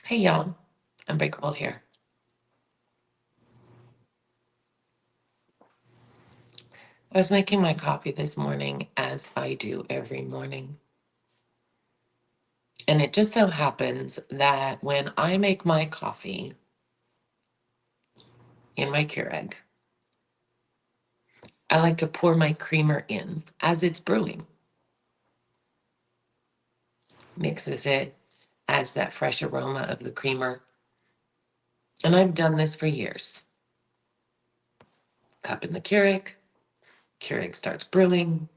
Hey y'all, Unbreakable here. I was making my coffee this morning as I do every morning. And it just so happens that when I make my coffee in my Keurig, I like to pour my creamer in as it's brewing. Mixes it, adds that fresh aroma of the creamer. And I've done this for years. Cup in the Keurig starts brewing,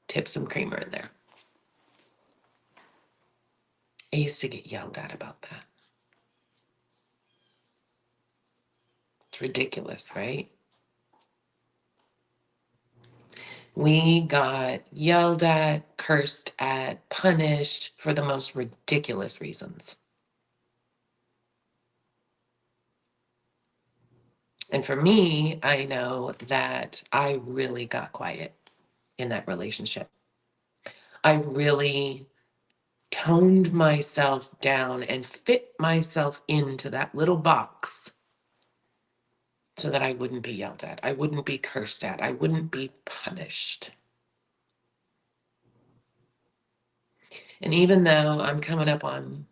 tip some creamer in there. I used to get yelled at about that. It's ridiculous, right? We got yelled at, cursed at, punished for the most ridiculous reasons. And for me, I know that I really got quiet in that relationship. I really toned myself down and fit myself into that little box so that I wouldn't be yelled at. I wouldn't be cursed at. I wouldn't be punished. And even though I'm coming up on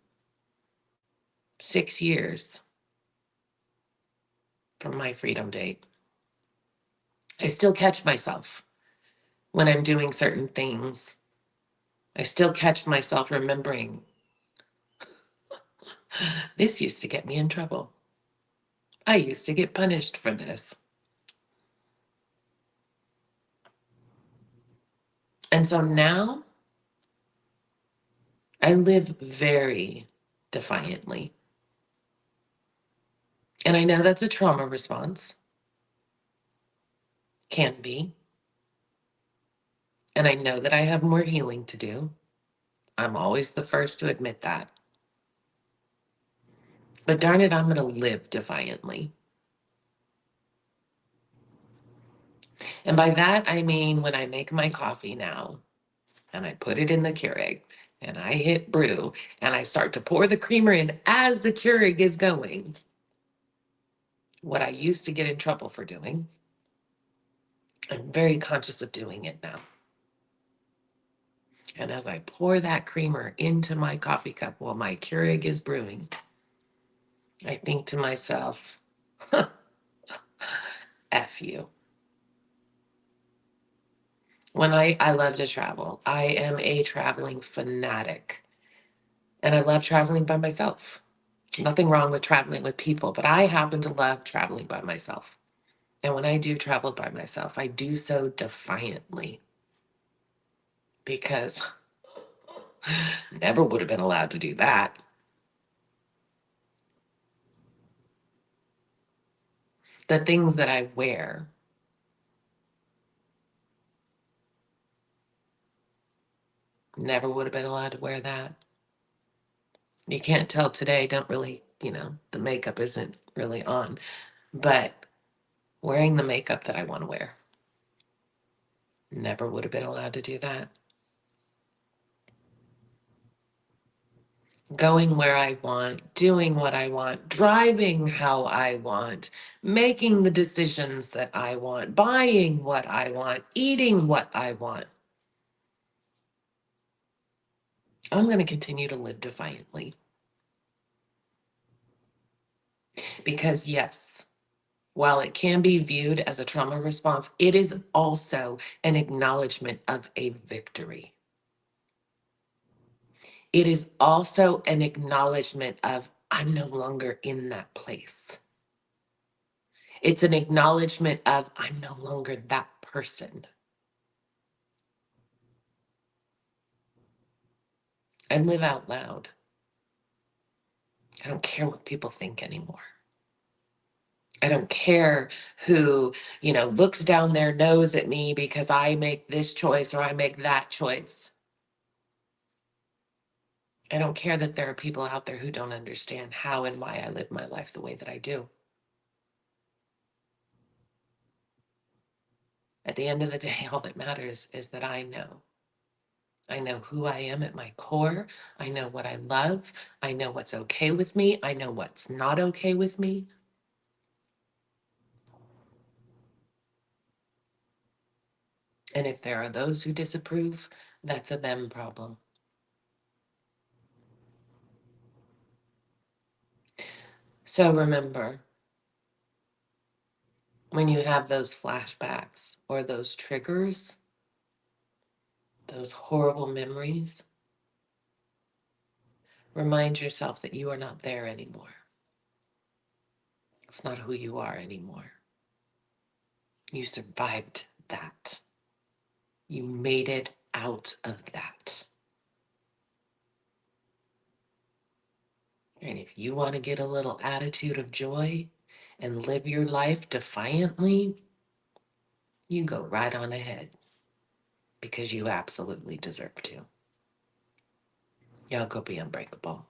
6 years from my freedom date, I still catch myself when I'm doing certain things. I still catch myself remembering this used to get me in trouble. I used to get punished for this. And so now I live very defiantly. And I know that's a trauma response, can be. And I know that I have more healing to do. I'm always the first to admit that. But darn it, I'm going to live defiantly. And by that, I mean when I make my coffee now and I put it in the Keurig and I hit brew and I start to pour the creamer in as the Keurig is going, what I used to get in trouble for doing, I'm very conscious of doing it now. And as I pour that creamer into my coffee cup while my Keurig is brewing, I think to myself, F you. When I love to travel, I am a traveling fanatic. And I love traveling by myself. Nothing wrong with traveling with people, but I happen to love traveling by myself. And when I do travel by myself, I do so defiantly because never would have been allowed to do that. The things that I wear, never would have been allowed to wear that. You can't tell today, don't really, the makeup isn't really on, but wearing the makeup that I want to wear, never would have been allowed to do that. Going where I want, doing what I want, driving how I want, making the decisions that I want, buying what I want, eating what I want. I'm going to continue to live defiantly. Because, yes, while it can be viewed as a trauma response, it is also an acknowledgement of a victory. It is also an acknowledgement of I'm no longer in that place. It's an acknowledgement of I'm no longer that person. And live out loud. I don't care what people think anymore. I don't care who, looks down their nose at me because I make this choice or I make that choice. I don't care that there are people out there who don't understand how and why I live my life the way that I do. At the end of the day, all that matters is that I know I know who I am at my core. I know what I love. I know what's okay with me. I know what's not okay with me. And if there are those who disapprove, that's a them problem. So remember, when you have those flashbacks or those triggers, those horrible memories, remind yourself that you are not there anymore. It's not who you are anymore. You survived that. You made it out of that. And if you want to get a little attitude of joy and live your life defiantly, you go right on ahead because you absolutely deserve to. Y'all go be unbreakable.